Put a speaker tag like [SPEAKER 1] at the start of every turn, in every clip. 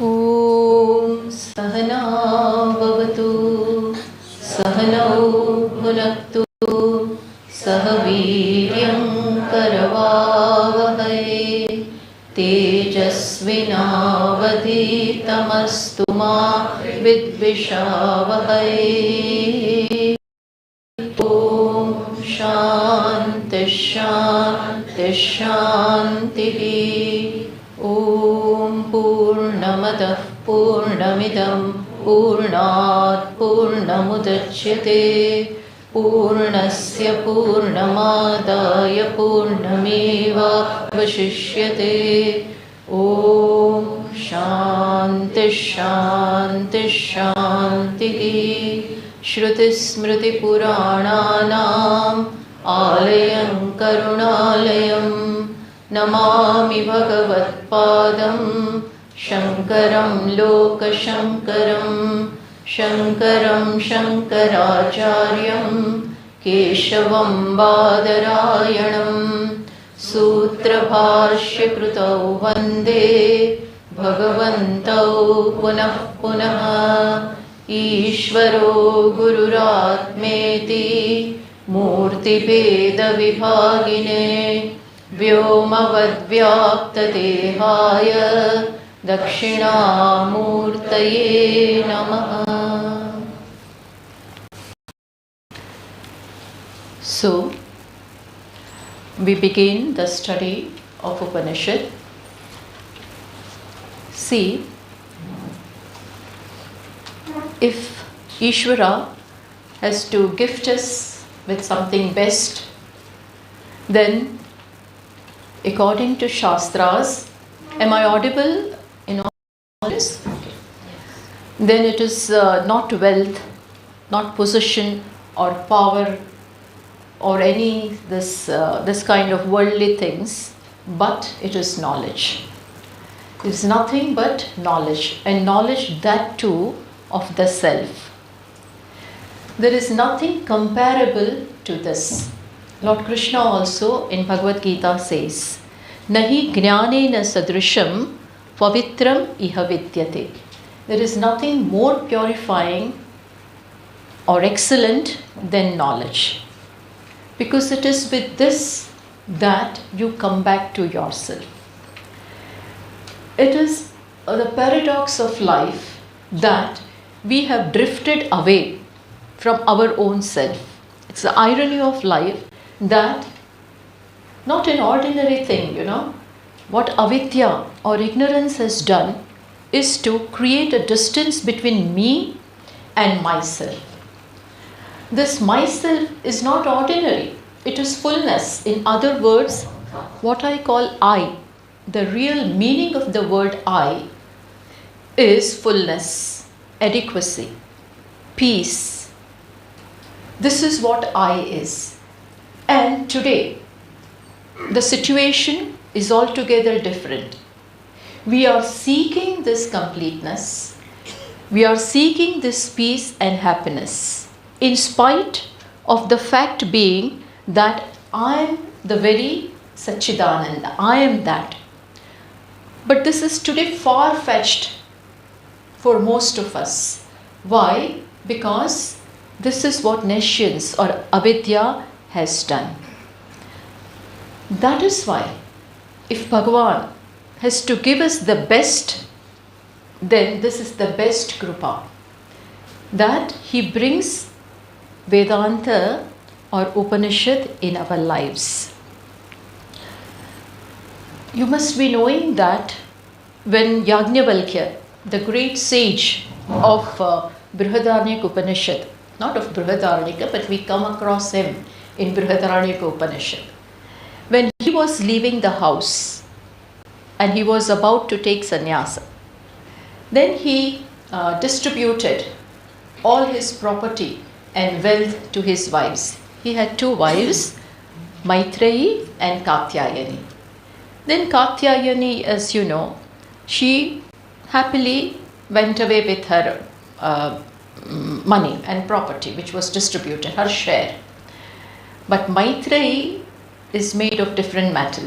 [SPEAKER 1] Om Sahana Bhavatu Sahanau Bhunaktu Sahaviryam Karavavahai Tejasvinavadhitamastu ma Vidvishavahai. Om Shanti Shanti Shanti. Om Purnamadah Purnamidam Purnat Purnamudachyate Purnasya Purnamadaya Purnameva Vashishyate. Om Shanti Shanti Shanti. Shruti Smriti Purananam Alayam Karunalayam Namami Bhagavatpadam Shankaram Lokashankaram Shankaram Shankaracharyam Keshavam Badarayanam Sutra Bhashya Krutau Vande Bhagavantau Punah Punah Ishvaro Gururatmeti Murti Veda Vibhagine Vyomavadvyaptadehaya Dakshinamurtaye Namaha. So, we begin the study of Upanishad. See, if Ishvara has to gift us with something best, then according to Shastras, am I audible in all this? Okay. Then it is not wealth, not position or power or any this kind of worldly things, but it is knowledge. It is nothing but knowledge, and knowledge that too of the self. There is nothing comparable to this. Lord Krishna also in Bhagavad Gita says, Nahi jnanena sadrisham pavitram iha vidyate. There is nothing more purifying or excellent than knowledge. Because it is with this that you come back to yourself. It is the paradox of life that we have drifted away from our own self. It's the irony of life that not an ordinary thing, what avidya or ignorance has done is to create a distance between me and myself. This myself is not ordinary, it is fullness. In other words, what I call I, the real meaning of the word I is fullness, adequacy, peace. This is what I is. And today, the situation is altogether different. We are seeking this completeness. We are seeking this peace and happiness, in spite of the fact being that I am the very Satchidananda. I am that. But this is today far-fetched for most of us. Why? Because this is what nescience or avidya has done. That is why, if Bhagavan has to give us the best, then this is the best Krupa. That he brings Vedanta or Upanishad in our lives. You must be knowing that when Yajnavalkya, the great sage of Brihadaranyaka Upanishad, not of Brihadaranyaka, but we come across him in Brihadaranyaka Upanishad. When he was leaving the house and he was about to take sannyasa, then he distributed all his property and wealth to his wives. He had 2 wives. Maitreyi and Katyayani. Then Katyayani, as you know, she happily went away with her money and property which was distributed, her share. But Maitreyi is made of different metal.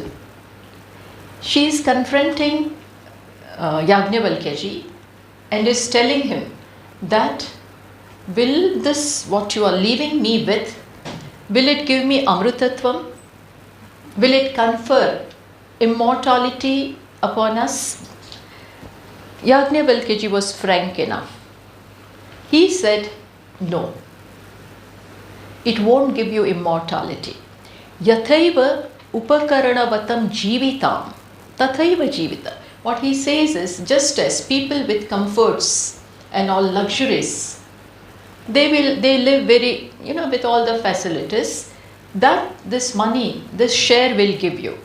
[SPEAKER 1] She is confronting Yajnavalkya ji and is telling him that, will this, what you are leaving me with, will it give me amrutatvam? Will it confer immortality upon us? Yajnavalkya ji was frank enough. He said, no, it won't give you immortality. Yathaiva upakaranavattam jivitam tathaiva jivita. What he says is, just as people with comforts and all luxuries, they live very, with all the facilities, that this money, this share will give you.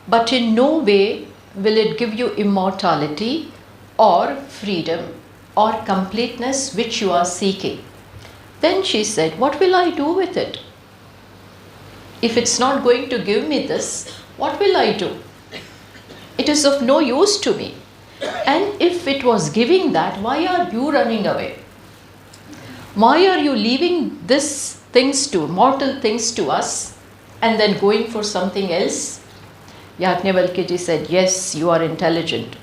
[SPEAKER 1] But in no way will it give you immortality or freedom or completeness which you are seeking. Then she said, what will I do with it? If it's not going to give me this, what will I do? It is of no use to me. And if it was giving that, why are you running away? Why are you leaving these things to, mortal things to us, and then going for something else? Yajnavalkya ji said, yes, you are intelligent.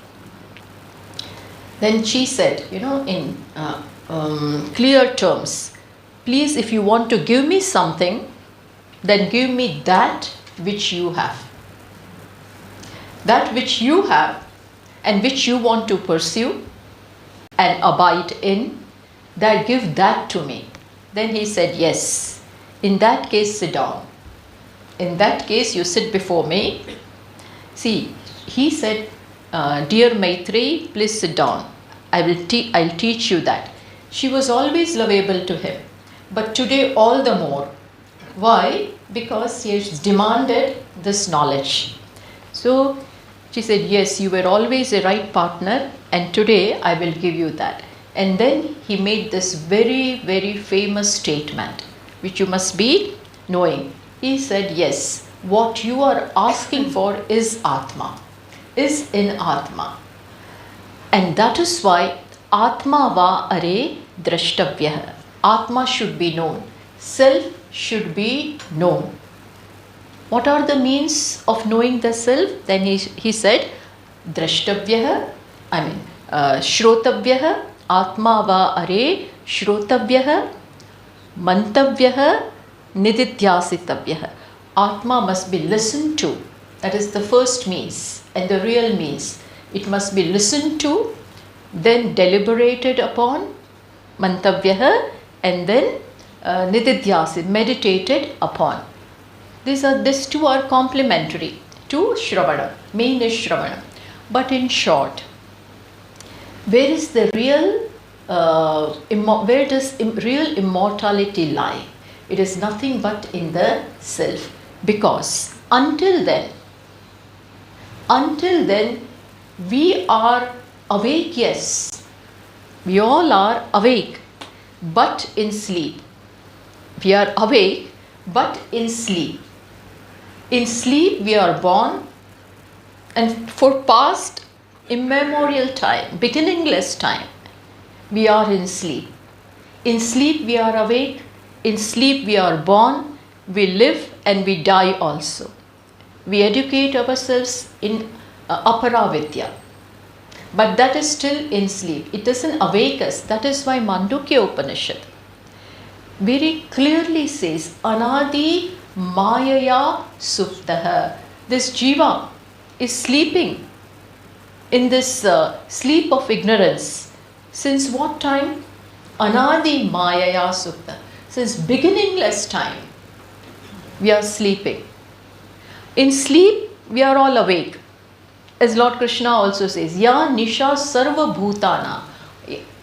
[SPEAKER 1] Then she said, in clear terms, please, if you want to give me something, then give me that which you have. That which you have and which you want to pursue and abide in, that give that to me. Then he said, yes, in that case sit down. In that case you sit before me. See, he said, dear Maitreyi, please sit down. I'll teach you that. She was always lovable to him, but today all the more. Why? Because he has demanded this knowledge. So she said, yes, you were always a right partner, and today I will give you that. And then he made this very, very famous statement, which you must be knowing. He said, yes, what you are asking for is Atma, is in Atma. And that is why Atma va are drashtavyah. Atma should be known. Self should be known. What are the means of knowing the self? Then he said, drashtavyah, shrotavyah, Atma va are shrotavyah, mantavyah, nididhyasitavyah. Atma must be listened to. That is the first means and the real means. It must be listened to, then deliberated upon, mantavyah, and then nididhyasit, meditated upon. These two are complementary to Shravana. Main is Shravana. But in short, where is the real, where does real immortality lie? It is nothing but in the self. Because until then, we are awake, yes. We all are awake, but in sleep. We are awake, but in sleep. In sleep we are born, and for past immemorial time, beginningless time, we are in sleep. In sleep we are awake, in sleep we are born, we live and we die also. We educate ourselves in aparavidya, but that is still in sleep. It doesn't awake us. That is why Mandukya Upanishad very clearly says, Anadi Mayaya Suptaha. This jiva is sleeping in this sleep of ignorance. Since what time? Anadi Mayaya Supta. Since beginningless time, we are sleeping. In sleep, we are all awake. As Lord Krishna also says, Ya Nisha Sarva Bhutana.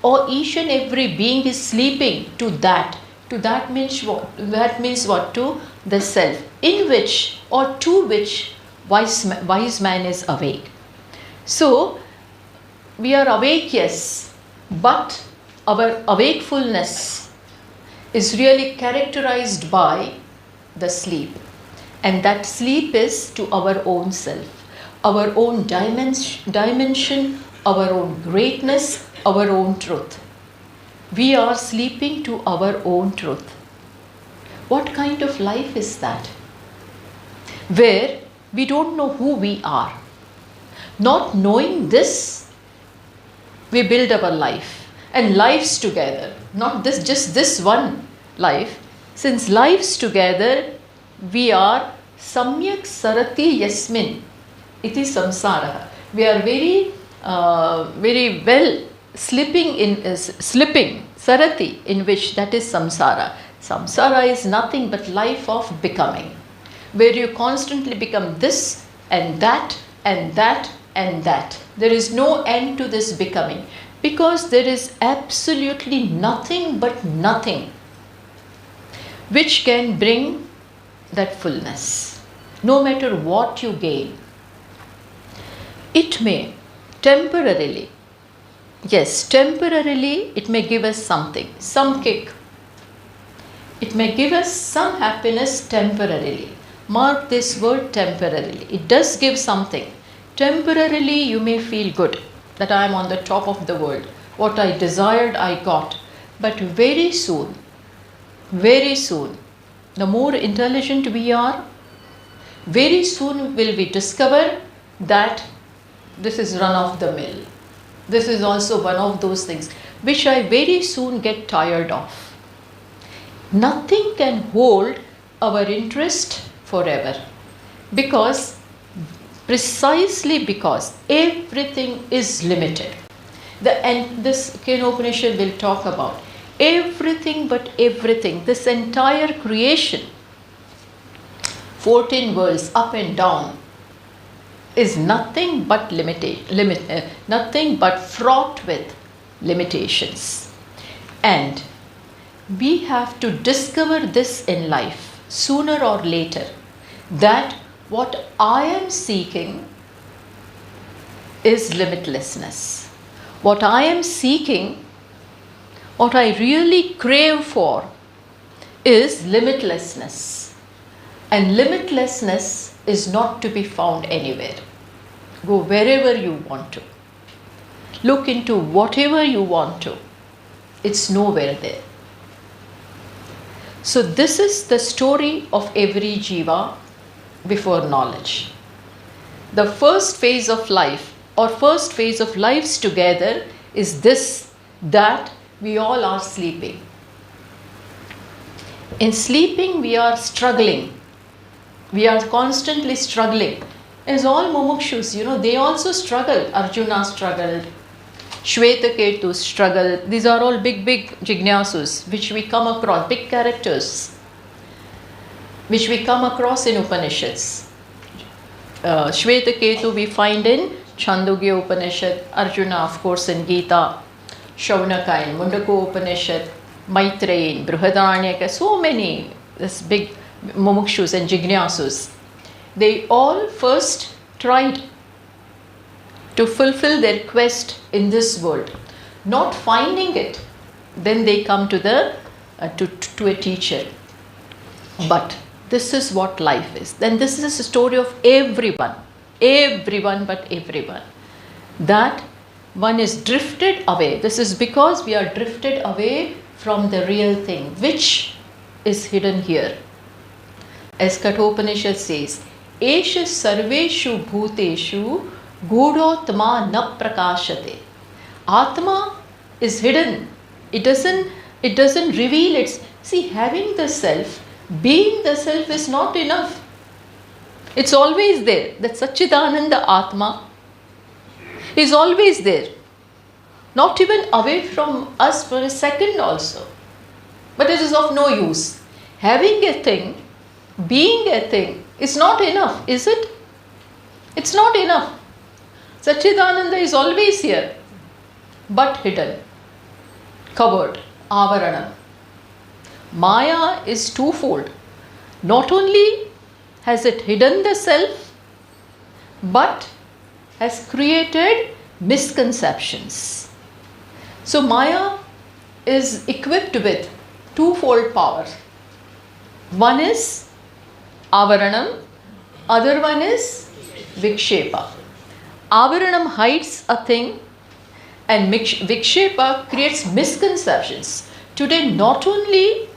[SPEAKER 1] Or each and every being is sleeping to that. To that means what? That means what? To the self, in which or to which wise man is awake. So, we are awake, yes, but our awakefulness is really characterized by the sleep. And that sleep is to our own self, our own dimension, our own greatness, our own truth. We are sleeping to our own truth. What kind of life is that? Where we don't know who we are. Not knowing this, we build our life and lives together. Not this, just this one life. Since lives together, we are samyak sarati yasmin iti samsara. We are very well slipping sarati, in which that is samsara. Samsara is nothing but life of becoming, where you constantly become this and that and that and that. There is no end to this becoming, because there is absolutely nothing but nothing which can bring that fullness, no matter what you gain. It may temporarily, yes, temporarily it may give us something, some kick. It may give us some happiness temporarily. Mark this word, temporarily. It does give something. Temporarily you may feel good, that I am on the top of the world. What I desired, I got. But very soon, the more intelligent we are, very soon will we discover that this is run of the mill. This is also one of those things which I very soon get tired of. Nothing can hold our interest forever, precisely because everything is limited. And this Kenopanishad will talk about everything but everything. This entire creation, 14 worlds up and down, is nothing but nothing but fraught with limitations. And we have to discover this in life, sooner or later, that what I am seeking is limitlessness. What I am seeking, what I really crave for, is limitlessness. And limitlessness is not to be found anywhere. Go wherever you want to. Look into whatever you want to. It's nowhere there. So this is the story of every jiva before knowledge. The first phase of life, or first phase of lives together, is this, that we all are sleeping. In sleeping we are struggling. We are constantly struggling. As all mumukshus, they also struggle. Arjuna struggled. Shvetaketu struggled. These are all big jignasus which we come across, big characters which we come across in Upanishads. Shvetaketu we find in Chandogya Upanishad, Arjuna of course in Gita, Shaunaka in Mundaka Upanishad, Maitreya in Brihadaranyaka, so many this big mumukshus and jignasus. They all first tried to fulfill their quest in this world. Not finding it, then they come to to a teacher. But this is what life is. Then this is a story of everyone but everyone. That one is drifted away. This is because we are drifted away from the real thing, which is hidden here. As Kenopanishad says, Esha sarveshu bhuteshu gudotma na prakashate. Atma is hidden. It doesn't reveal its. See, having the self, being the self is not enough. It's always there. That Satchidananda Atma is always there. Not even away from us for a second also. But it is of no use. Having a thing, being a thing, is not enough, is it? It's not enough. Satchidananda is always here, but hidden, covered, avarana. Maya is twofold. Not only has it hidden the self, but has created misconceptions. So Maya is equipped with twofold power. One is Avaranam. Other one is Vikshepa. Avaranam hides a thing and Vikshepa creates misconceptions. Today, not only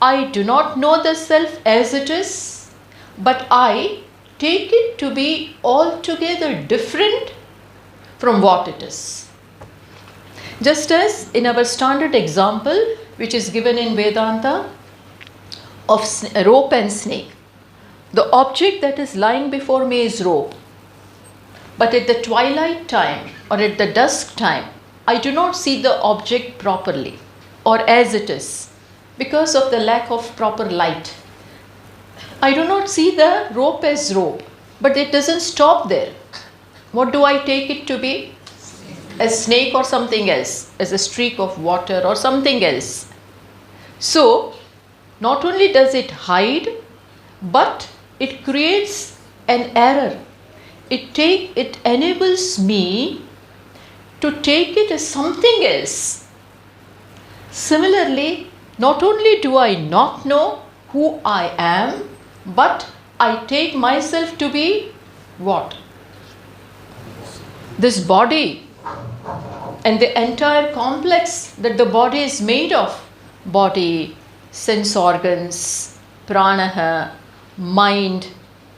[SPEAKER 1] I do not know the self as it is, but I take it to be altogether different from what it is. Just as in our standard example, which is given in Vedanta, of rope and snake. The object that is lying before me is rope. But at the twilight time or at the dusk time, I do not see the object properly or as it is because of the lack of proper light. I do not see the rope as rope, but it doesn't stop there. What do I take it to be? A snake or something else, as a streak of water or something else. So, not only does it hide, but it creates an error. It enables me to take it as something else. Similarly, not only do I not know who I am, but I take myself to be what? This body and the entire complex that the body is made of. Body, sense organs, prana, mind,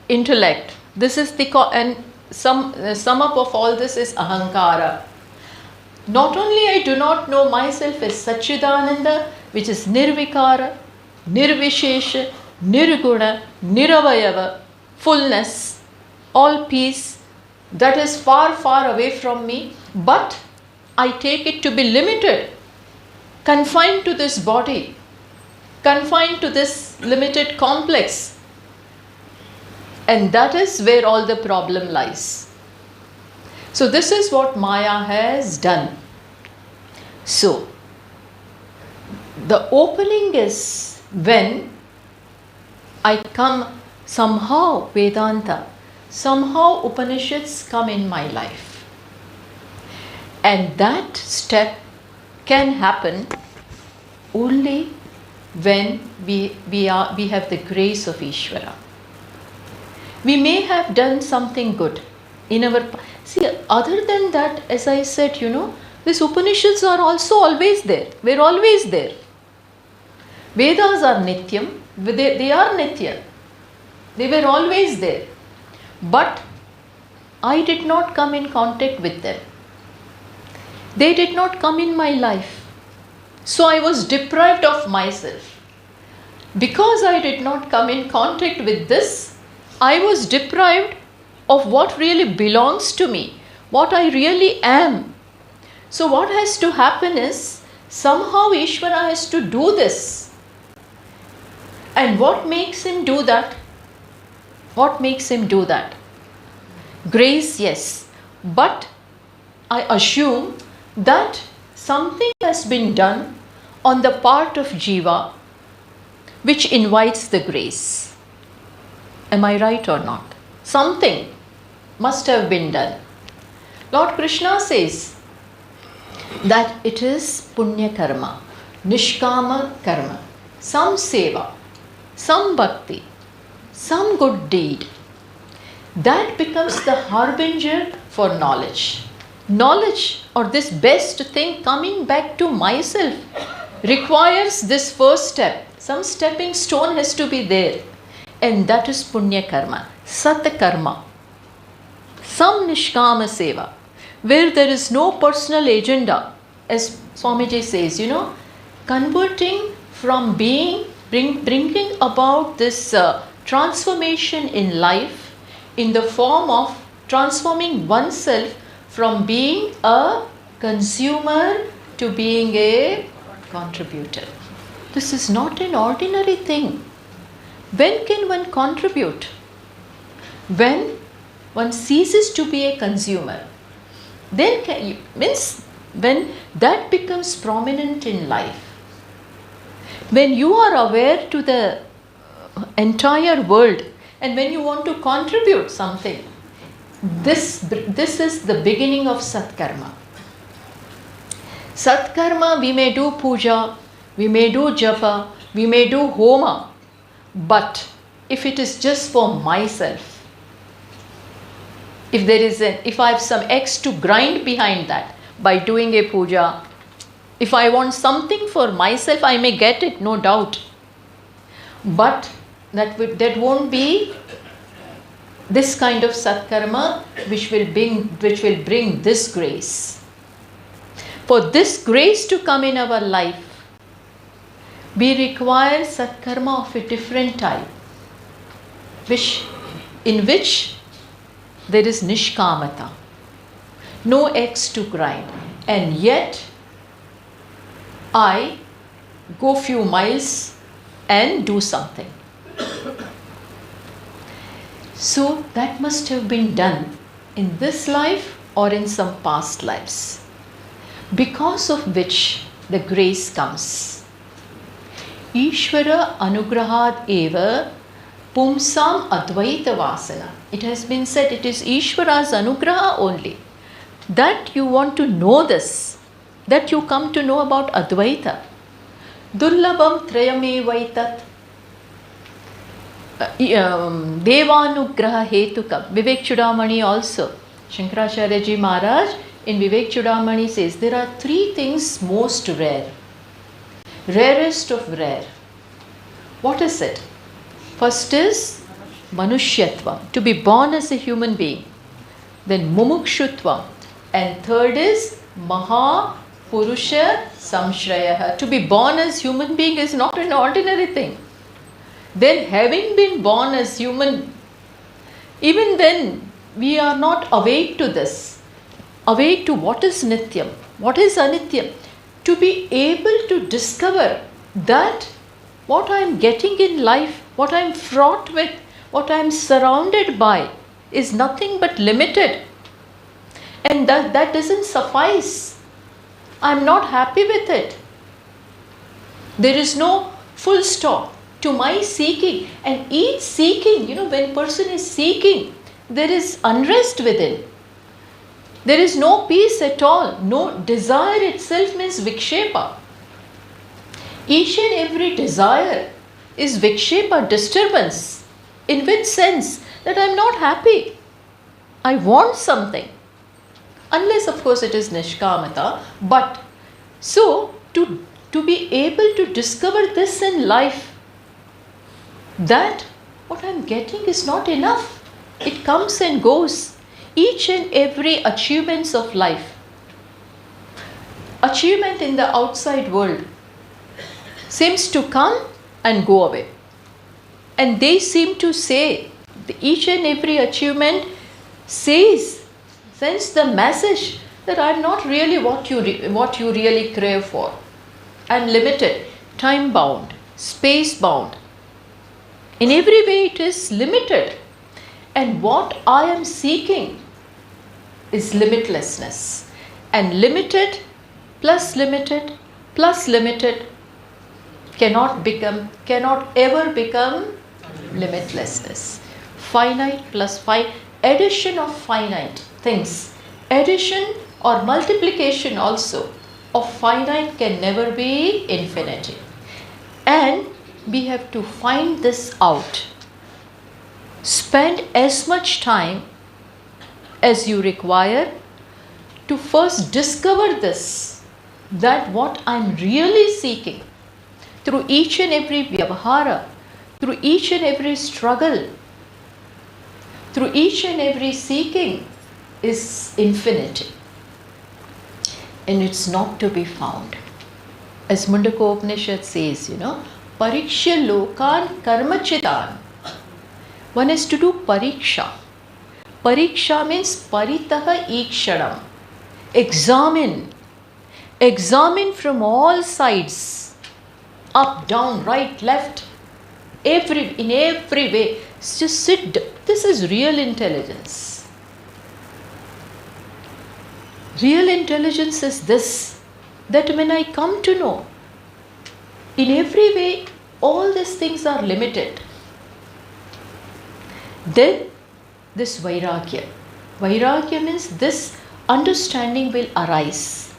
[SPEAKER 1] intellect. This is the and sum up of all this is ahankara. Not only I do not know myself as Satchidananda, which is nirvikara, nirvishesha, nirguna, niravayava, fullness, all peace, that is far, far away from me, but I take it to be limited, confined to this body, confined to this limited complex. And that is where all the problem lies. So this is what Maya has done. So, the opening is when I come somehow Vedanta, somehow Upanishads come in my life. And that step can happen only when we have the grace of Ishvara. We may have done something good in our... See, other than that, as I said, these Upanishads are also always there. We're always there. Vedas are Nityam. They are Nitya. They were always there. But I did not come in contact with them. They did not come in my life. So I was deprived of myself. Because I did not come in contact with this, I was deprived of what really belongs to me, what I really am. So what has to happen is, somehow Ishvara has to do this. And what makes him do that? What makes him do that? Grace, yes. But I assume that something has been done on the part of Jiva which invites the grace. Am I right or not? Something must have been done. Lord Krishna says that it is punya karma, nishkama karma, some seva, some bhakti, some good deed. That becomes the harbinger for knowledge. Knowledge, or this best thing coming back to myself, requires this first step. Some stepping stone has to be there. And that is punya karma, sat karma, some nishkama seva, where there is no personal agenda, as Swamiji says, converting from bringing about this transformation in life in the form of transforming oneself from being a consumer to being a contributor. This is not an ordinary thing. When can one contribute? When one ceases to be a consumer. Then when that becomes prominent in life. When you are aware to the entire world and when you want to contribute something, this is the beginning of Satkarma. Satkarma, we may do puja, we may do japa, we may do homa, but if it is just for myself. If I have some X to grind behind that by doing a puja, if I want something for myself, I may get it, no doubt. But that won't be this kind of satkarma which will bring this grace. For this grace to come in our life, we require satkarma of a different type, in which there is nishkamata, no X to grind, and yet I go few miles and do something. So that must have been done in this life or in some past lives, because of which the grace comes. Ishvara anugrahad eva pumsam advaita vasana. It has been said it is Ishvara's anugraha only that you want to know this, that you come to know about Advaita. Dullabam trayamevaitat devanugraha hetukam. Vivek Chudamani also, Shankaracharya Ji Maharaj in Vivek Chudamani says there are three things most rare, rarest of rare. What is it? First is Manushyatvam, to be born as a human being. Then Mumukshutvam. And third is Maha Purusha Samshrayaha. To be born as human being is not an ordinary thing. Then having been born as human, even then we are not awake to this. Awake to what is Nityam, what is Anityam. To be able to discover that what I am getting in life, what I am fraught with, what I am surrounded by is nothing but limited. And that doesn't suffice. I am not happy with it. There is no full stop to my seeking. And each seeking, when a person is seeking, there is unrest within. There is no peace at all. No desire itself means vikshepa. Each and every desire is vikshepa, disturbance. In which sense? That I am not happy. I want something. Unless of course it is nishkamata. But so to be able to discover this in life, that what I am getting is not enough. It comes and goes. Each and every achievements of life, achievement in the outside world seems to come and go away. And they seem to say, each and every achievement sends the message that I am not really what you really crave for. I am limited, time bound, space bound. In every way it is limited. And what I am seeking is limitlessness. And limited plus limited plus limited cannot ever become limitlessness. Finite plus addition of finite things, addition or multiplication also of finite can never be infinity. And we have to find this out. Spend as much time as you require to first discover this, that what I am really seeking through each and every vyavahara, through each and every struggle, through each and every seeking is infinity. And it's not to be found. As Mundaka Upanishad says, Parikshya lokan karmachitan. One has to do pariksha. Pariksha means paritaha ikshanam. Examine. Examine from all sides. Up, down, right, left. In every way. Just sit. This is real intelligence. Real intelligence is this. That when I come to know, in every way, all these things are limited. Then this vairagya. Vairagya means this understanding will arise.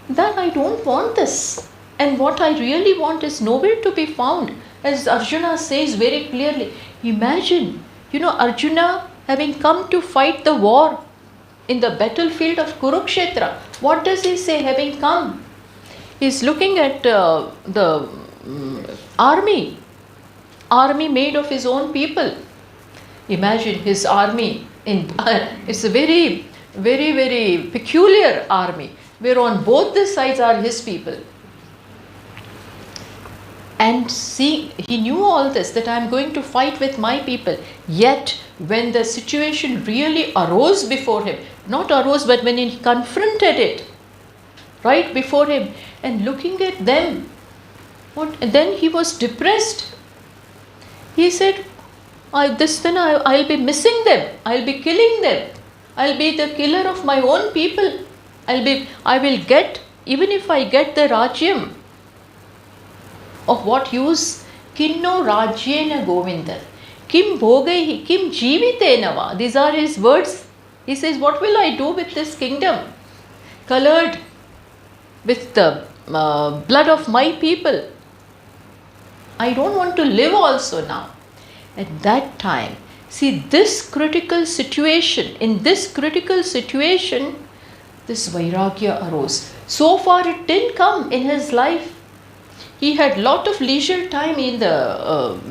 [SPEAKER 1] That I don't want this. And what I really want is nowhere to be found. As Arjuna says very clearly, imagine, Arjuna having come to fight the war in the battlefield of Kurukshetra. What does he say having come? He's looking at the army made of his own people. Imagine his army. It's a very, very, very peculiar army, where on both the sides are his people. And see, he knew all this, that I am going to fight with my people. Yet, when the situation really arose before him, not arose, but when he confronted it, right before him, and looking at them, then he was depressed. He said, I'll be missing them. I'll be killing them. I'll be the killer of my own people. I will get, even if I get the Rajyam, of what use? Kinno Rajyena Govinda. Kim Bhogaihi, Kim Jivitena va. These are his words. He says, what will I do with this kingdom? Colored with the blood of my people. I don't want to live also now. At that time, see, this critical situation, this Vairagya arose. So far it didn't come in his life. He had lot of leisure time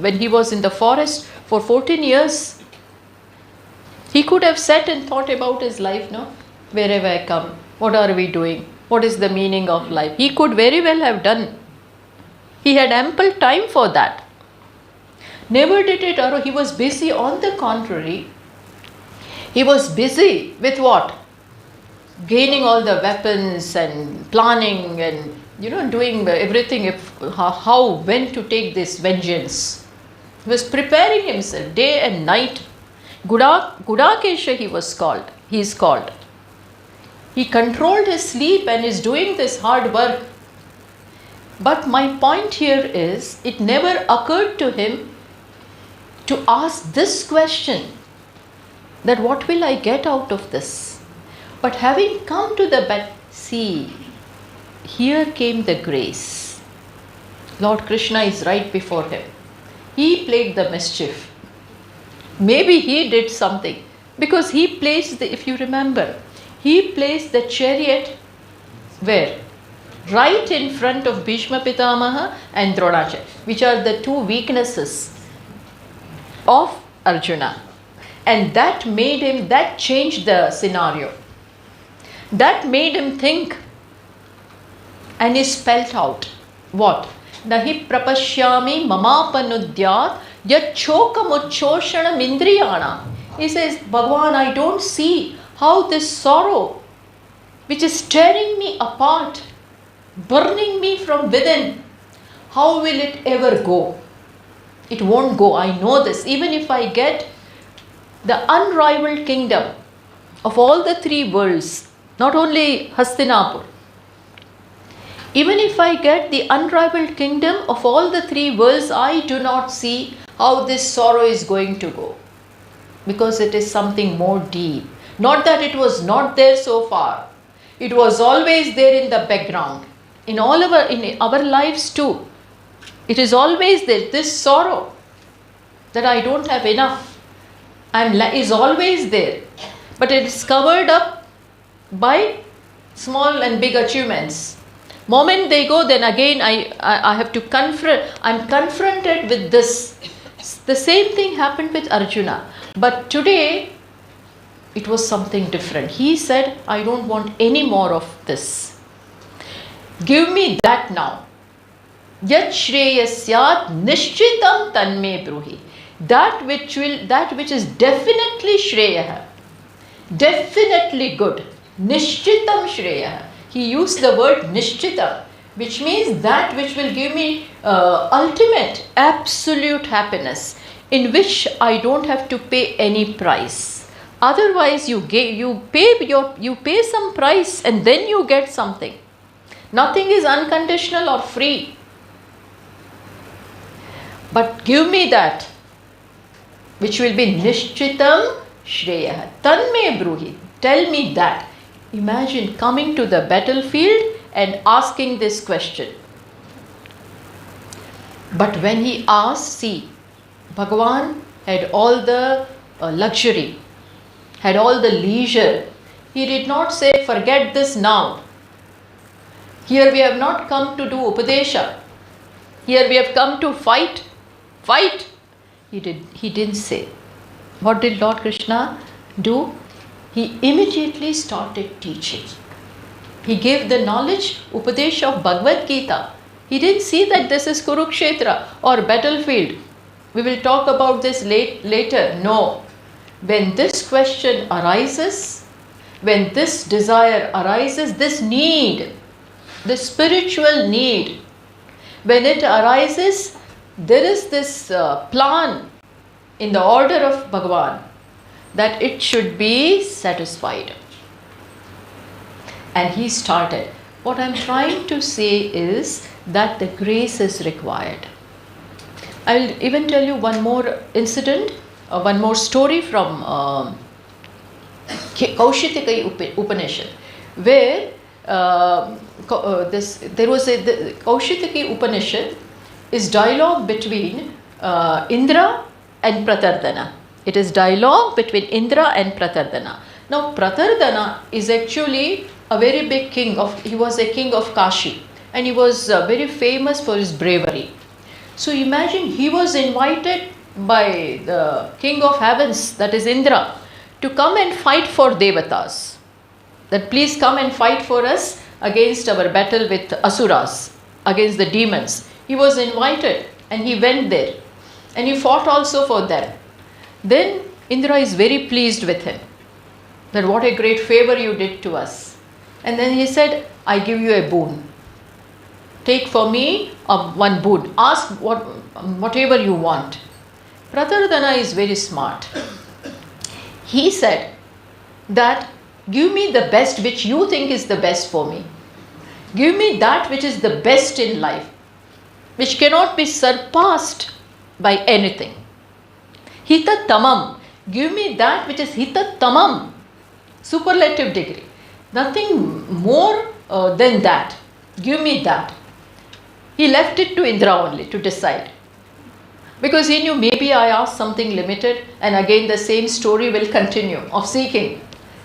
[SPEAKER 1] when he was in the forest for 14 years. He could have sat and thought about his life, no? Where have I come? What are we doing? What is the meaning of life? He could very well have done. He had ample time for that. Never did it arose. He was busy. On the contrary, he was busy with what? Gaining all the weapons and planning and doing everything, when to take this vengeance. He was preparing himself day and night. Gudakesha he is called. He controlled his sleep and is doing this hard work. But my point here is, it never occurred to him to ask this question, that what will I get out of this? But having come to the bed, see, here came the grace. Lord Krishna is right before him. He played the mischief. Maybe he did something, because he placed if you remember, he placed the chariot where? Right in front of Bhishma Pitamaha and Dronacharya, which are the two weaknesses of Arjuna. And that changed the scenario. That made him think. And he spelt out what? Nahi prapashyami mamapanudyat yachokamuchoshanam indriyana. He says, Bhagavan, I don't see how this sorrow, which is tearing me apart, burning me from within, how will it ever go? It won't go. I know this. Even if I get the unrivaled kingdom of all the three worlds, not only Hastinapur, even if I get the unrivaled kingdom of all the three worlds, I do not see how this sorrow is going to go. Because it is something more deep. Not that it was not there so far. It was always there in the background. In our lives too. It is always there. This sorrow that I don't have enough is always there. But it is covered up by small and big achievements. Moment they go, then again I have to I'm confronted with this. The same thing happened with Arjuna. But today, it was something different. He said, I don't want any more of this. Give me that now. Yat shreyasyat nishchitam tanme bruhi. That which is definitely shreya, definitely good. Nishchitam shreya. He used the word nishchitam, which means that which will give me ultimate, absolute happiness, in which I don't have to pay any price. Otherwise, you pay some price and then you get something. Nothing is unconditional or free. But give me that, which will be nishchitam shreya. Tanme bruhi. Tell me that. Imagine coming to the battlefield and asking this question. But when he asked, see, Bhagavan had all the luxury, had all the leisure. He did not say, forget this now. Here we have not come to do Upadesha. Here we have come to fight. Fight. He didn't say. What did Lord Krishna do? He immediately started teaching. He gave the knowledge, Upadesha of Bhagavad Gita. He didn't see that this is Kurukshetra or battlefield. We will talk about this later. No. When this question arises, when this desire arises, this need, the spiritual need, when it arises, there is this plan in the order of Bhagavan that it should be satisfied. And he started. What I am trying to say is that the grace is required. I will even tell you one more incident, one more story from Kaushitiki Upanishad, where there was the Kaushitiki Upanishad is dialogue between Indra and Pratardana. It is dialogue between Indra and Pratardana. Now Pratardana is actually a very big king he was a king of Kashi, and he was very famous for his bravery. So imagine he was invited by the king of heavens, that is Indra, to come and fight for Devatas. That please come and fight for us against our battle with Asuras, against the demons. He was invited and he went there and he fought also for them. Then Indra is very pleased with him, that what a great favor you did to us. And then he said, I give you a boon. Take for me one boon. Ask whatever you want. Pratardana is very smart. He said that give me the best which you think is the best for me. Give me that which is the best in life, which cannot be surpassed by anything. Hita tamam. Give me that which is hita tamam. Superlative degree. Nothing more than that. Give me that. He left it to Indra only to decide. Because he knew maybe I asked something limited and again the same story will continue of seeking.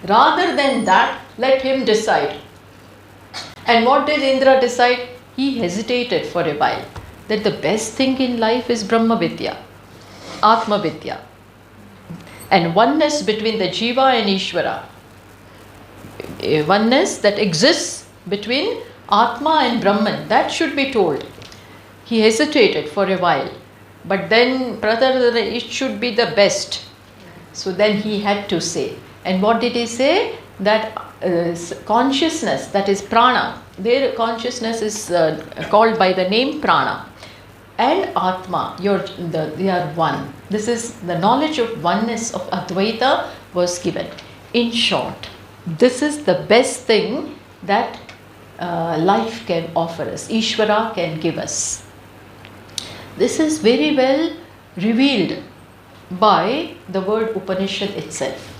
[SPEAKER 1] Rather than that, let him decide. And what did Indra decide? He hesitated for a while. That the best thing in life is Brahma Vidya, Atma Vidya. And oneness between the Jiva and Ishvara. A oneness that exists between Atma and Brahman, that should be told. He hesitated for a while. But then, brother, it should be the best. So then he had to say. And what did he say? That consciousness, that is prana, their consciousness is called by the name prana. And Atma, they are one. This is the knowledge of oneness of Advaita was given. In short, this is the best thing that life can offer us, Ishvara can give us. This is very well revealed by the word Upanishad itself.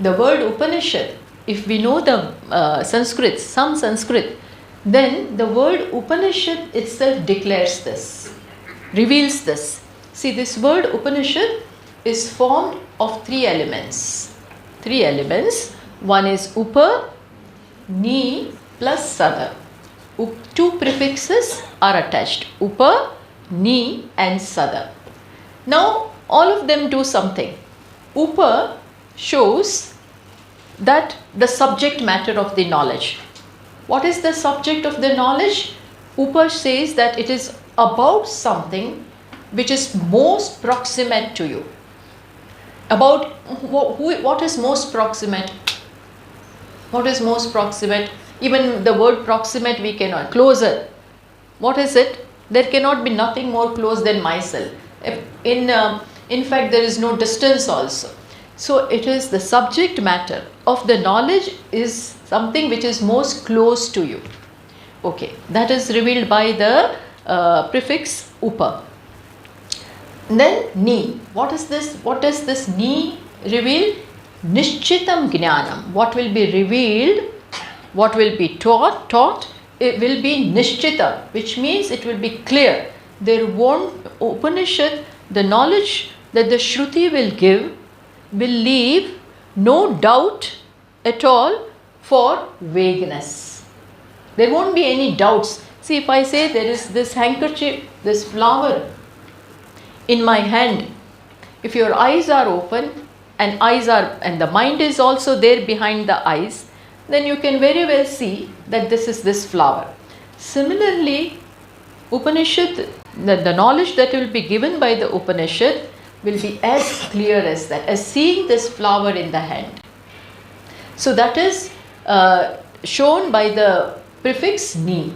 [SPEAKER 1] The word Upanishad, if we know the Sanskrit, some Sanskrit, then the word Upanishad itself declares this, reveals this. See, this word Upanishad is formed of three elements. Three elements. One is Upa, Ni plus Sada. Two prefixes are attached. Upa, Ni and Sada. Now, all of them do something. Upa shows that the subject matter of the knowledge. What is the subject of the knowledge? Upa says that it is about something which is most proximate to you. About what is most proximate? What is most proximate? Even the word proximate we cannot. Closer. What is it? There cannot be nothing more close than myself. In fact, there is no distance also. So it is the subject matter of the knowledge is something which is most close to you. Okay, that is revealed by the prefix upa. Then ni. What is this? What does this ni reveal? Nishchitam jnanam. What will be revealed, what will be taught, it will be nishchita, which means it will be clear. there won't, Upanishad, the knowledge that the Shruti will give, will leave no doubt at all for vagueness. There won't be any doubts. See, if I say there is this handkerchief, this flower in my hand, if your eyes are open and the mind is also there behind the eyes, then you can very well see that this is this flower. Similarly, Upanishad, the knowledge that will be given by the Upanishad will be as clear as that, as seeing this flower in the hand. So that is shown by the prefix ni.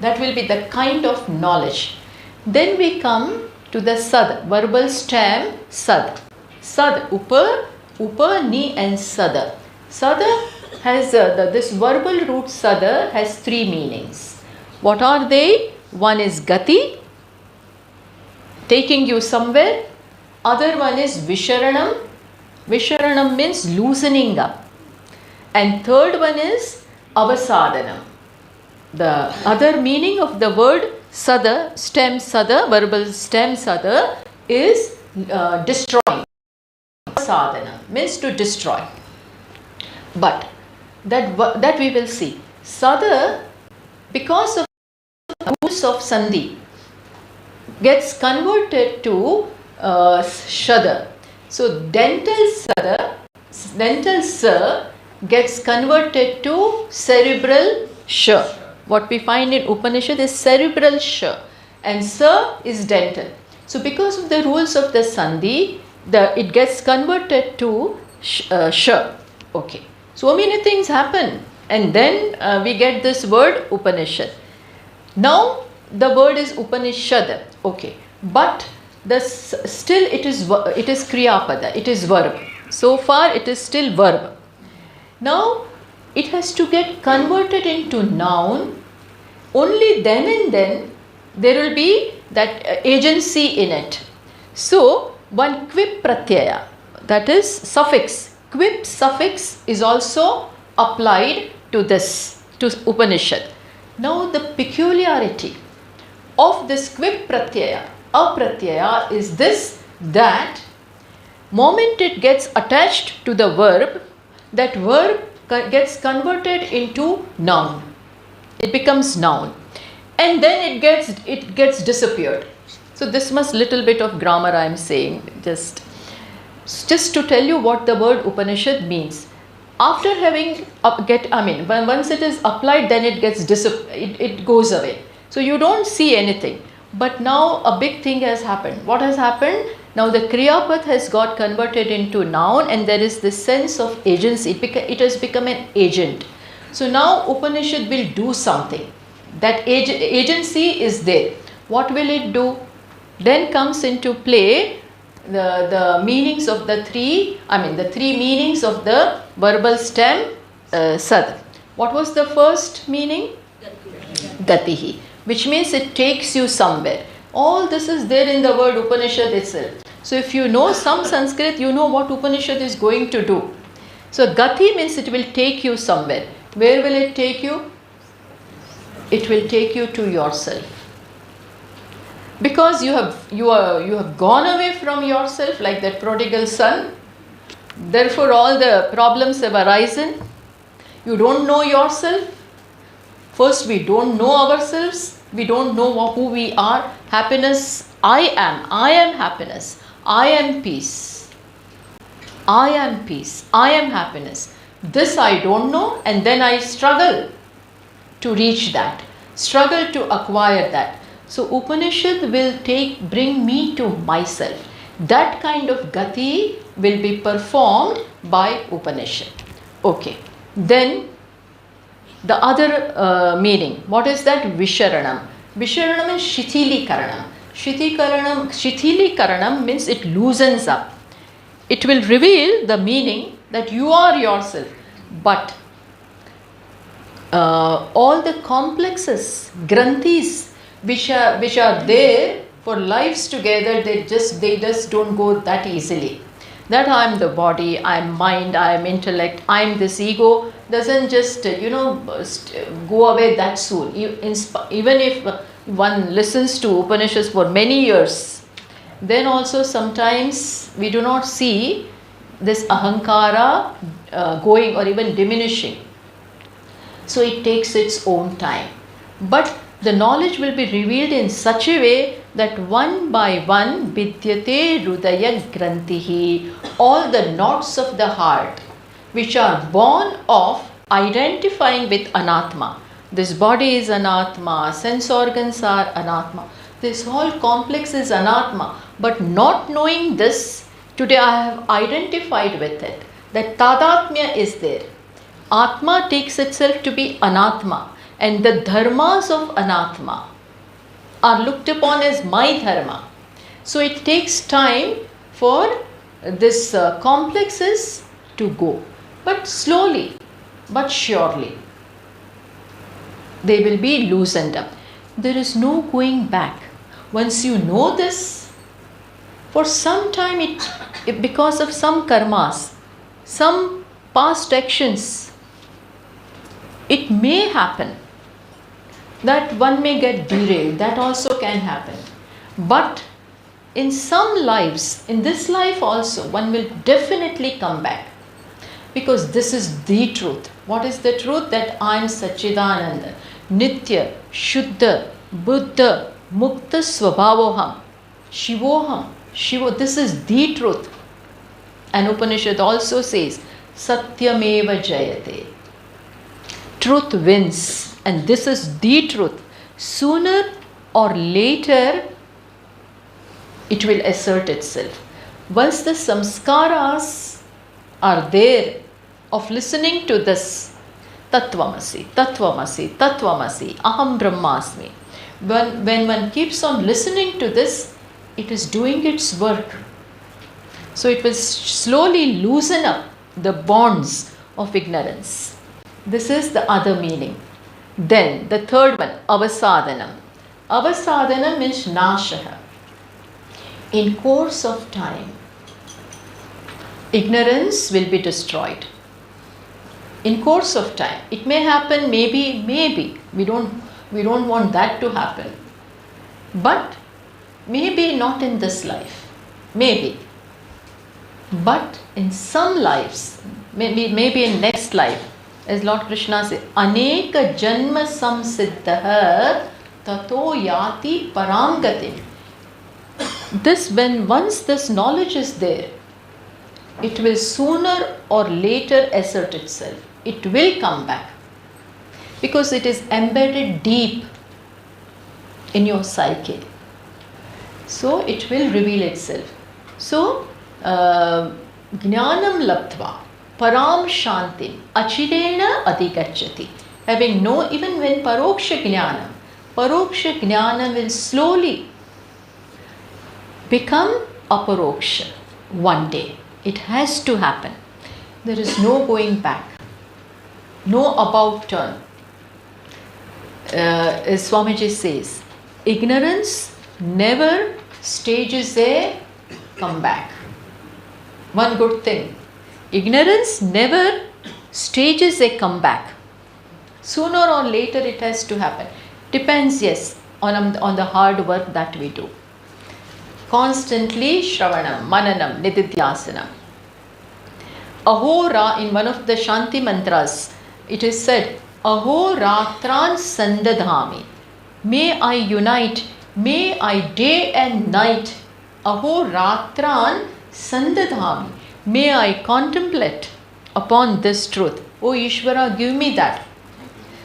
[SPEAKER 1] That will be the kind of knowledge. Then we come to the sad, verbal stem sad. Sad, upa, ni and sada. Sada has, this verbal root sada has three meanings. What are they? One is gati, taking you somewhere. Other one is visharanam. Visharanam means loosening up. And third one is avasadanam. The other meaning of the word sada, stem sada, verbal stem sada, is destroying. Avasadanam means to destroy. But that we will see. Sada, because of rules of sandhi, gets converted to shada. So dental sa gets converted to cerebral sha. What we find in Upanishad is cerebral sha, and sa is dental. So because of the rules of the sandhi, it gets converted to sha. Okay. So many things happen, and then we get this word Upanishad. Now the word is Upanishad. Okay. But still it is kriyapada, it is verb. So far it is still verb. Now it has to get converted into noun. Only then and then there will be that agency in it. So one quip pratyaya, that is suffix. Quip suffix is also applied to this, to Upanishad. Now the peculiarity of this quip pratyaya, apratyaya, is this, that moment it gets attached to the verb, that verb gets converted into noun. It becomes noun, and then it gets disappeared. So this must little bit of grammar I am saying, just to tell you what the word Upanishad means. After having once it is applied, then it gets it goes away. So you don't see anything. But now a big thing has happened. What has happened? Now the Kriya Path has got converted into noun, and there is this sense of agency. It has become an agent. So now Upanishad will do something. That agency is there. What will it do? Then comes into play the meanings of the three meanings of the verbal stem sad. What was the first meaning? Gatihi, which means it takes you somewhere. All this is there in the word Upanishad itself. So if you know some Sanskrit, you know what Upanishad is going to do. So Gati means it will take you somewhere. Where will it take you? It will take you to yourself. Because you have gone away from yourself like that prodigal son. Therefore all the problems have arisen. You don't know yourself. First, we don't know ourselves. We don't know who we are. Happiness, I am happiness. I am peace. I am peace. I am happiness. This I don't know, and then I struggle to reach that. Struggle to acquire that. So Upanishad will bring me to myself. That kind of gati will be performed by Upanishad. Okay. Then the other meaning. What is that? Visharanam. Visharanam is shithilikaranam. Shithilikaranam means it loosens up. It will reveal the meaning that you are yourself. But all the complexes, granthis, which are there for lives together, they just don't go that easily. That I am the body, I am mind, I am intellect, I am this ego, doesn't just go away that soon. Even if one listens to Upanishads for many years, then also sometimes we do not see this ahankara going or even diminishing. So it takes its own time. But the knowledge will be revealed in such a way that one by one, vidyate rudaya grantihi, all the knots of the heart which are born of identifying with anatma. This body is anatma, sense organs are anatma. This whole complex is anatma. But not knowing this, today I have identified with it, that tadatmya is there. Atma takes itself to be anatma, and the dharmas of anatma are looked upon as my dharma. So it takes time for this complexes to go, but slowly but surely they will be loosened up. There is no going back. Once you know this, for some time it because of some karmas, some past actions, it may happen that one may get derailed. That also can happen. But in some lives, in this life also, one will definitely come back. Because this is the truth. What is the truth? That I am Satchidananda, Nitya, Shuddha, Buddha, Mukta Swabhavoham, Shivoham, Shivo. This is the truth. And Upanishad also says, Satyameva Jayate. Truth wins, and this is the truth. Sooner or later, it will assert itself. Once the samskaras are there of listening to this Tattvamasi, Tattvamasi, Tattvamasi, Aham Brahmasmi, when one keeps on listening to this, it is doing its work. So it will slowly loosen up the bonds of ignorance. This is the other meaning. Then the third one, avasadhanam. Avasadhanam means nashaha. In course of time, ignorance will be destroyed. In course of time, it may happen, maybe. We don't want that to happen. But maybe not in this life. Maybe. But in some lives, maybe in next life, as Lord Krishna says, Aneka Janma Samsiddha Tato Yati Paramgatim. Once this knowledge is there, it will sooner or later assert itself. It will come back. Because it is embedded deep in your psyche. So it will reveal itself. So, Jnanam Labdva Param Shantim Achirena Adhigacchati. Having no, even when Paroksha Jnana will slowly become Aparoksha one day. It has to happen. There is no going back. No about turn. As Swamiji says, ignorance never stages a comeback. One good thing. Ignorance never stages a comeback. Sooner or later it has to happen. Depends, yes, on the hard work that we do. Constantly Shravanam, Mananam, Nididhyasanam. Ahora, in one of the Shanti mantras, it is said, Aho Ratran Sandadhami. May I unite, may I day and night. Aho Ratran Sandadhami. May I contemplate upon this truth. Oh Ishvara, give me that.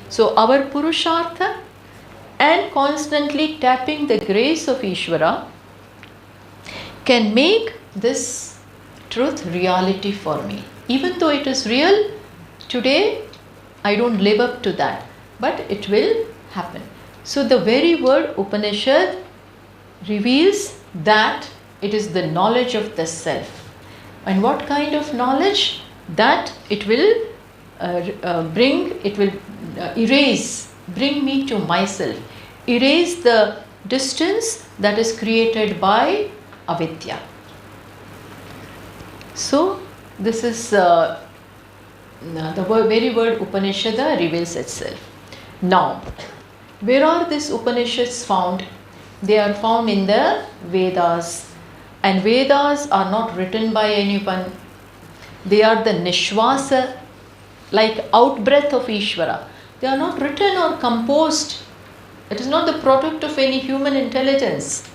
[SPEAKER 1] So our Purushartha and constantly tapping the grace of Ishvara can make this truth reality for me. Even though it is real, today I don't live up to that, but it will happen. So the very word Upanishad reveals that it is the knowledge of the self. And what kind of knowledge? That it will bring me to myself. Erase the distance that is created by avidya. So this is the very word Upanishad reveals itself. Now, Where are these Upanishads found? They are found in the Vedas. And Vedas are not written by anyone. They are the Nishvasa, like out-breath of Ishvara. They are not written or composed. It is not the product of any human intelligence.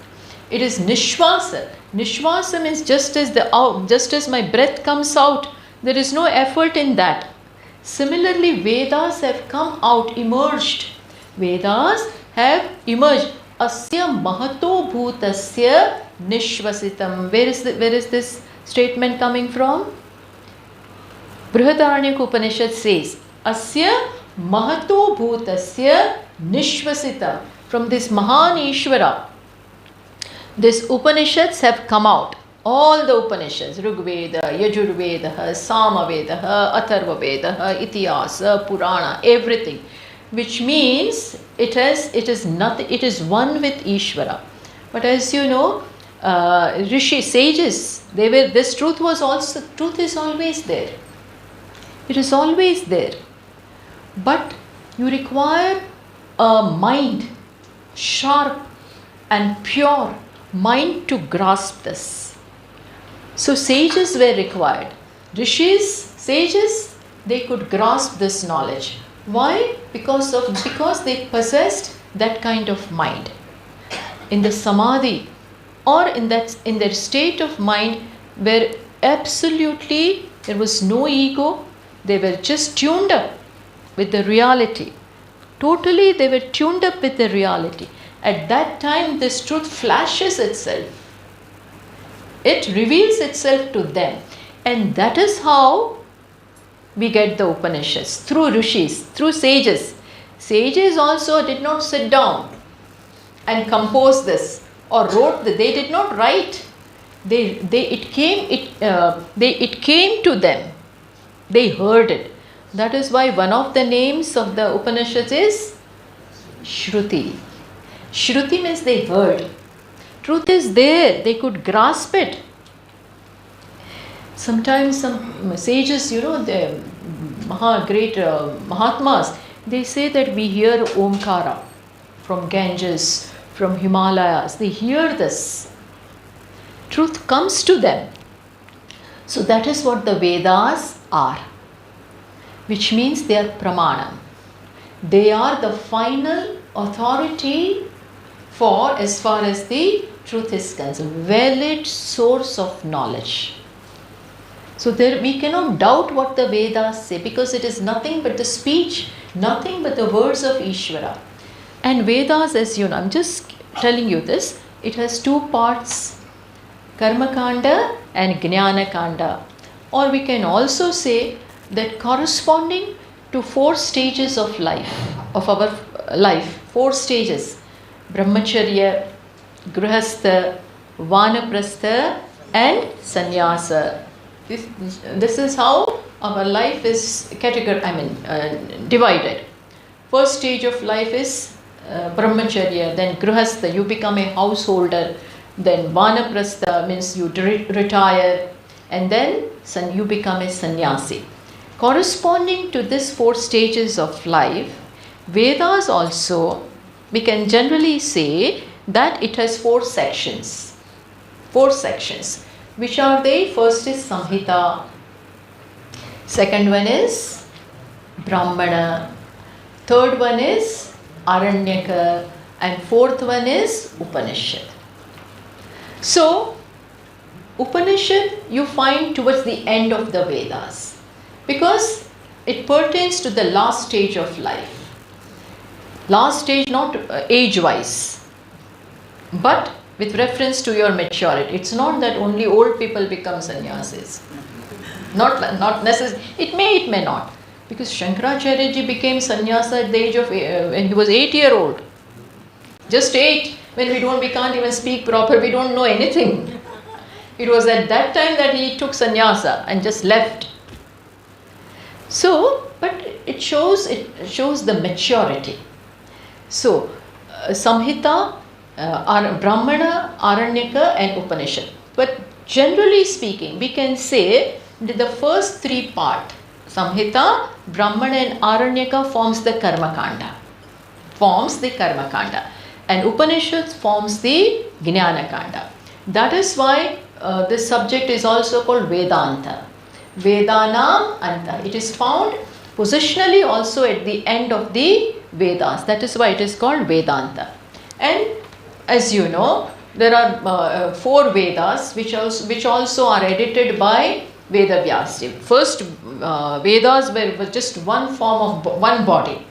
[SPEAKER 1] It is Nishvasa. Nishvasa means just as my breath comes out, there is no effort in that. Similarly, Vedas have come out, emerged. Vedas have emerged. Asya mahato bhutasya nishvasitam. Where is this statement coming from? Brihadaranyaka Upanishad says, Asya mahato bhutasya nishvasitam. From this Mahan Ishvara, these Upanishads have come out. All the Upanishads, Rigveda, Yajurveda, Samaveda, Atharvaveda, Itihasa, Purana, everything. Which means it is one with Ishvara. But as you know, Rishi, sages, this truth is always there. It is always there. But you require a mind, sharp and pure mind to grasp this. So sages were required. Rishis, sages, they could grasp this knowledge. Why? Because they possessed that kind of mind. In the samadhi or in their state of mind where absolutely there was no ego, they were just tuned up with the reality. Totally they were tuned up with the reality. At that time this truth flashes itself. It reveals itself to them. And that is how we get the Upanishads, through rishis, through sages. Sages also did not sit down and compose this or wrote this. They did not write. It came to them. They heard it. That is why one of the names of the Upanishads is Shruti. Shruti means they heard. Truth is there. They could grasp it. Sometimes some sages, the great Mahatmas, they say that we hear Omkara from Ganges, from Himalayas. They hear this. Truth comes to them. So that is what the Vedas are, which means they are pramanam. They are the final authority for as far as the truth is concerned, valid source of knowledge. So there we cannot doubt what the Vedas say, because it is nothing but the speech, nothing but the words of Ishvara. And Vedas, as you know, I'm just telling you this, it has two parts, Karma Kanda and Jnana Kanda. Or we can also say that corresponding to 4 stages of life, of our life, 4 stages, Brahmacharya, Grihastha, Vanaprastha and Sannyasa. This is how our life is divided. First stage of life is Brahmacharya, then Grihastha, you become a householder, then Vanaprastha means you retire, and then you become a sannyasi. Corresponding to these 4 stages of life, Vedas also, we can generally say that it has 4 sections. 4 sections. Which are they? First is Samhita, second one is Brahmana, third one is Aranyaka, and fourth one is Upanishad. So, Upanishad you find towards the end of the Vedas, because it pertains to the last stage of life. Last stage, not age-wise, but with reference to your maturity. It's not that only old people become sannyasis. Not necessarily. It may not. Because Shankaracharya ji became sannyasa at the age of, when he was 8-year-old. Just 8, when we can't even speak proper, we don't know anything. It was at that time that he took sannyasa and just left. So, but it shows the maturity. So, Samhita, Brahmana, Aranyaka and Upanishad. But generally speaking, we can say that the first 3 parts, Samhita, Brahmana and Aranyaka forms the Karma Kanda. forms the Karma Kanda, and Upanishad forms the Jnana Kanda. That is why this subject is also called Vedanta. Vedanam Anta. It is found positionally also at the end of the Vedas. That is why it is called Vedanta. And as you know, there are 4 Vedas which also are edited by Veda Vyasa. First Vedas were just one form of one body.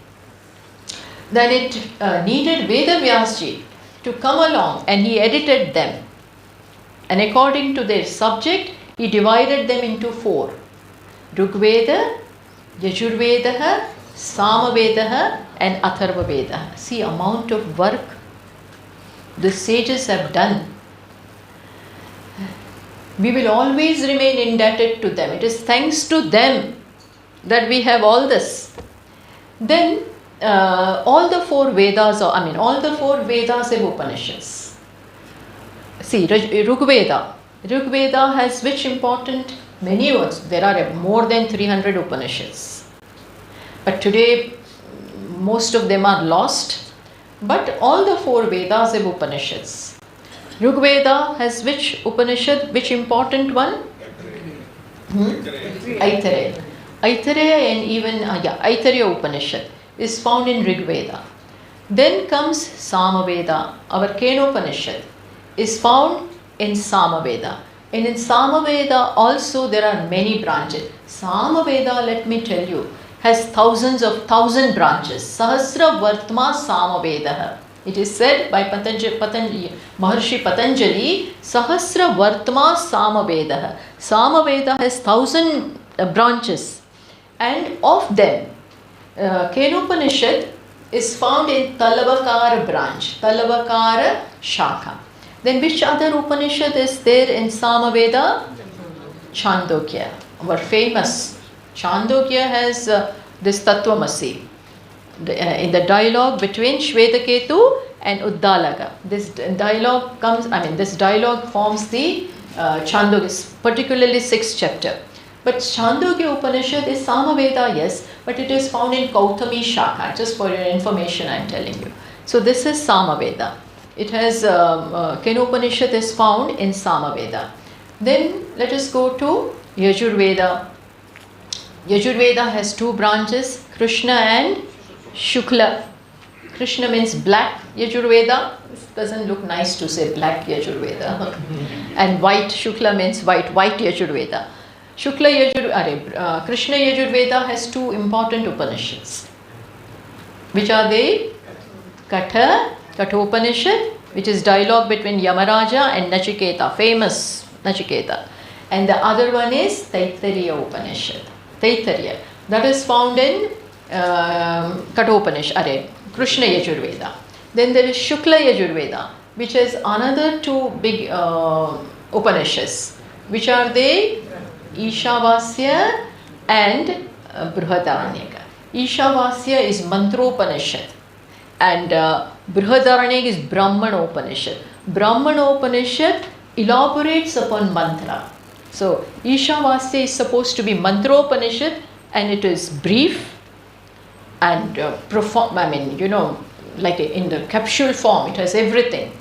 [SPEAKER 1] Then it needed Veda Vyasa to come along, and he edited them. And according to their subject, he divided them into 4. Rigveda, Yajurveda, Samaveda and Atharva Veda. See amount of work the sages have done. We will always remain indebted to them. It is thanks to them that we have all this. Then all the 4 Vedas, all the 4 Vedas have Upanishads. See, Rigveda. Rigveda has which important? Many words. There are more than 300 Upanishads. But today, most of them are lost. But all the 4 Vedas have Upanishads. Rigveda has which Upanishad, which important one? Aitareya. Aitareya and even, Aitareya Upanishad is found in Rigveda. Then comes Samaveda. Our Kenopanishad is found in Samaveda. And in Samaveda also there are many branches. Samaveda, let me tell you, has thousands of branches. Sahasra Vartma Samaveda. It is said by Maharshi Patanjali, Sahasra Vartma Samaveda. Samaveda has 1,000 branches. And of them, Kenopanishad is found in Talavakara branch, Talavakara Shaka. Then which other Upanishad is there in Samaveda? Chandogya, our famous. Chandogya has this Tattvamasi. In the dialogue between Shvetaketu and Uddalaka. This dialogue forms the Chandogya, particularly 6th chapter. But Chandogya Upanishad is Samaveda, yes, but it is found in Kautami Shaka. Just for your information, I am telling you. So this is Samaveda. It has Kenopanishad is found in Samaveda. Then let us go to Yajurveda. Yajurveda has 2 branches, Krishna and Shukla. Krishna means black Yajurveda. It doesn't look nice to say black Yajurveda. And white, Shukla means white Yajurveda. Krishna Yajurveda has 2 important Upanishads. Which are they? Kathopanishad, which is dialogue between Yamaraja and Nachiketa, famous Nachiketa. And the other one is Taittiriya Upanishad. Taittiriya. That is found in Kathopanishad, Krishna Yajurveda. Then there is Shukla Yajurveda, which has another 2 big Upanishads. Which are they? Ishavasya and Brihadaranyaka. Ishavasya is Mantropanishad and Brihadaranyaka is Brahmanopanishad. Brahmanopanishad elaborates upon mantra. So Ishavasya is supposed to be Mantropanishad and it is brief and profound, like in the capsule form, it has everything.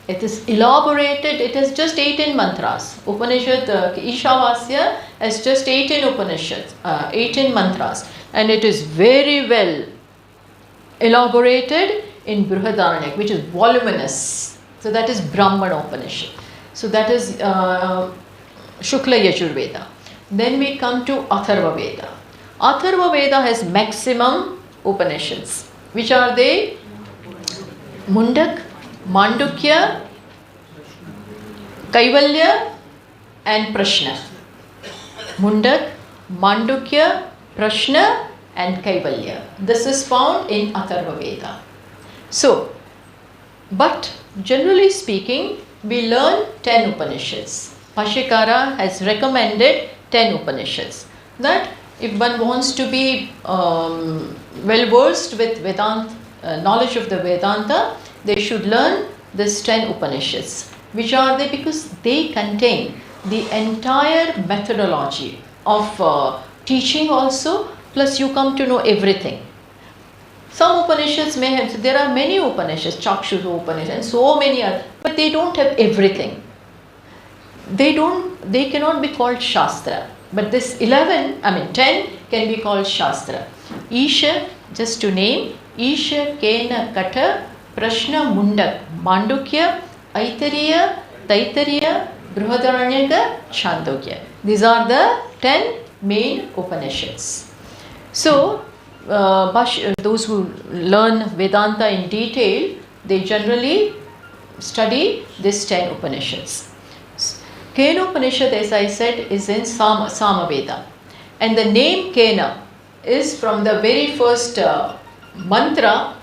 [SPEAKER 1] It is elaborated, it has just 18 mantras. Upanishad, Ishavasya has just 18 Upanishads, 18 mantras. And it is very well elaborated in Brihadaranyaka, which is voluminous. So that is Brahmana Upanishad. So that is Shukla Yajurveda. Then we come to Atharva Veda. Atharva Veda has maximum Upanishads. Which are they? Mundak, Mandukya, Kaivalya and Prashna. Mundak, Mandukya, Prashna and Kaivalya. This is found in Atharva Veda. So, but generally speaking, we learn 10 Upanishads. Bhashyakara has recommended 10 Upanishads. That if one wants to be well versed with Vedanta, knowledge of the Vedanta, they should learn this 10 Upanishads. Which are they? Because they contain the entire methodology of teaching also, plus you come to know everything. Some Upanishads may have, there are many Upanishads, Chakshu Upanishad and so many other, but they don't have everything. They cannot be called Shastra. But this 10 can be called Shastra. Isha, just to name, Isha, Kena, Kata, Prashna, Mundak, Mandukya, Aitariya, Taitariya, Brihadaranyaka, Chandogya. These are the 10 main Upanishads. So, those who learn Vedanta in detail, they generally study these 10 Upanishads. Kenopanishad, as I said, is in Samaveda. And the name Kena is from the very first mantra,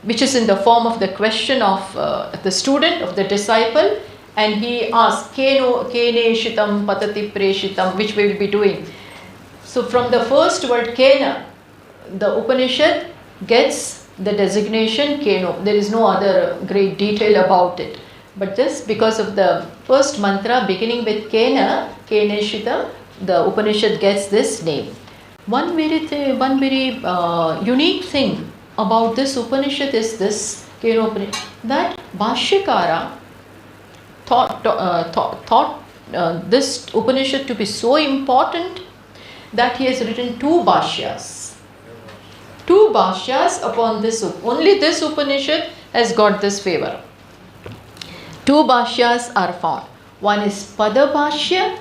[SPEAKER 1] which is in the form of the question of the student, of the disciple. And he asks, Kene shitam patati preshitam, which we will be doing. So from the first word Kena, the Upanishad gets the designation Keno. There is no other great detail about it. But just because of the first mantra beginning with Kena, Keneshitam, the Upanishad gets this name. One very unique thing about this Upanishad is this Kenopanishad, that Bhashyakara thought this Upanishad to be so important that he has written 2 Bhashyas. 2 Bhashyas upon this. Only this Upanishad has got this favor. 2 Bhashyas are found. One is Pada Bhashya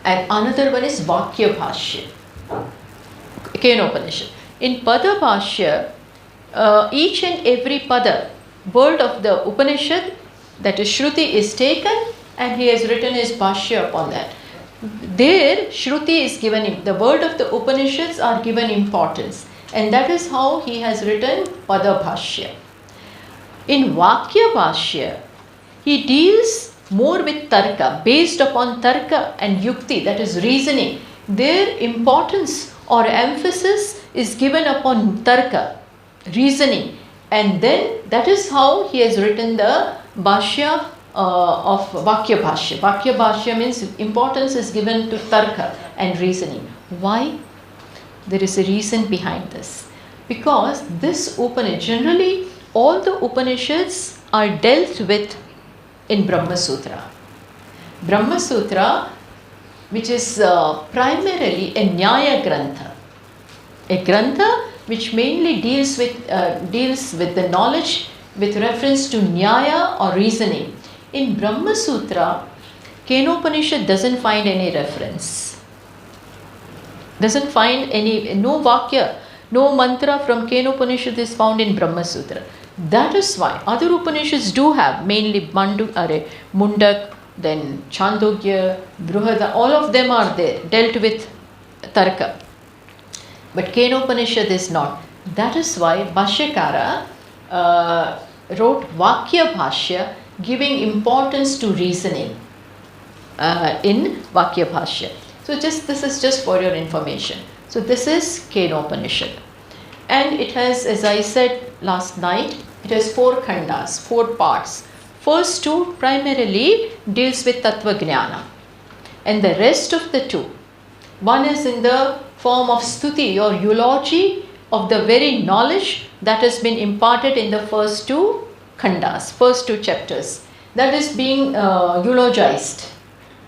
[SPEAKER 1] and another one is Vakya Bhashya. Kenopanishad. In Pada Bhashya, each and every Pada, word of the Upanishad, that is Shruti, is taken and he has written his Bhashya upon that. There, Shruti is given, the word of the Upanishads are given importance, and that is how he has written Pada Bhashya. In Vakya Bhashya, he deals more with Tarka, based upon Tarka and Yukti, that is reasoning. Their importance or emphasis is given upon Tarka, reasoning, and then that is how he has written the Bhashya of Vakya Bhashya. Vakya Bhashya means importance is given to Tarka and reasoning. Why? There is a reason behind this. Because this Upanishad, generally all the Upanishads are dealt with in Brahma Sutra. Brahma Sutra, which is primarily a Nyaya Grantha. A Grantha which mainly deals with the knowledge with reference to Nyaya or reasoning. In Brahma Sutra, Kenopanishad doesn't find any reference. Doesn't find no Vakya, no mantra from Kenopanishad is found in Brahma Sutra. That is why other Upanishads do have, mainly Mundak, then Chandogya, Bruhada, all of them are there, dealt with Tarka. But Kenopanishad is not. That is why Bhashyakara wrote Vakya Bhashya, giving importance to reasoning in Vakya Bhashya. So this is just for your information. So this is Kenopanishad. And it has, as I said last night, it has 4 khandas, 4 parts. First 2 primarily deals with Tattva Jnana. And the rest of the 2, one is in the form of stuti or eulogy of the very knowledge that has been imparted in the first 2 khandas, first 2 chapters. That is being eulogized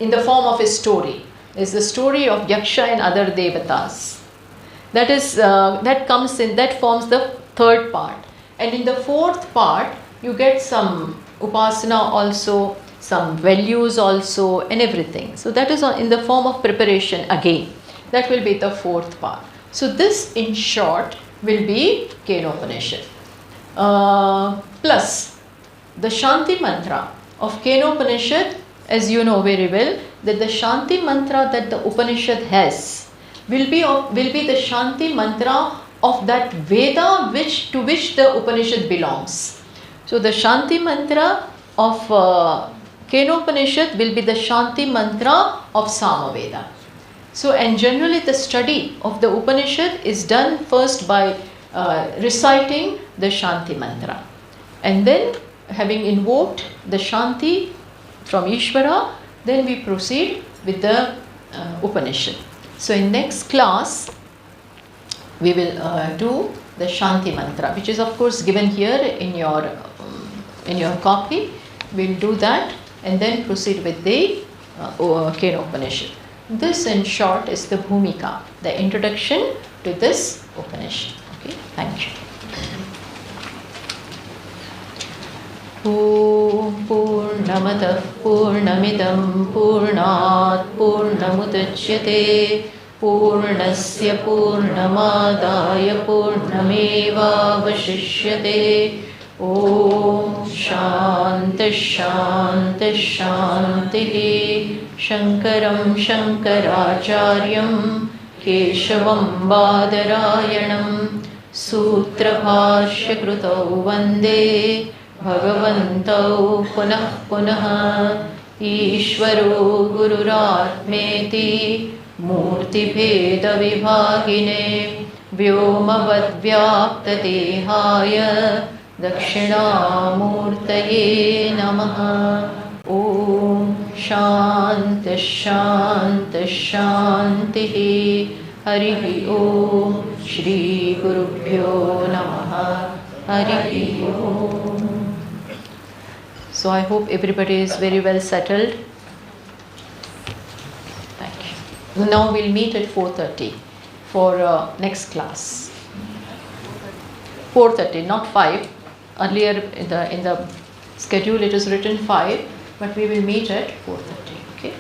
[SPEAKER 1] in the form of a story. Is the story of Yaksha and other Devatas. That is that forms the 3rd part. And in the 4th part, you get some upasana also, some values also, and everything. So that is in the form of preparation again. That will be the 4th part. So this, in short, will be Kenopanishad. Plus, the Shanti mantra of Kenopanishad, as you know very well, that the Shanti mantra that the Upanishad has will be the Shanti mantra of that Veda to which the Upanishad belongs. So the Shanti mantra of Kenopanishad will be the Shanti mantra of Samaveda. So, and generally the study of the Upanishad is done first by reciting the Shanti mantra. And then, having invoked the Shanti from Ishvara, then we proceed with the Upanishad. So in next class, we will do the Shanti mantra, which is of course given here in your copy. We'll do that and then proceed with the Kenopanishad. This in short is the Bhumika, the introduction to this Upanishad. Okay, thank you. Om Purnamadah Purnamidam Purnat Purnamudachyate Purnasya Purnamadaya Purnameva Vashishyate. Om Shanti Shanti Shanti. Shankaram Shankaracharyam Keshavam Badarayanam Sutra Bhashya Krutau Vande Bhagavantau Punah Punah. Ishvaro Gururatmeti Murti Bheda Vibhagine Vyomavad Vyapta Dehaya Dakshinamurtaye Namaha. Om Shanti Shanti Shanti. Harihi Om. Shri Gurubhyo Namaha. Harihi Om. So I hope everybody is very well settled. Thank you. Now we'll meet at 4:30 for next class. 4:30, not 5. Earlier in the schedule it is written 5, but we will meet at 4:30. Okay.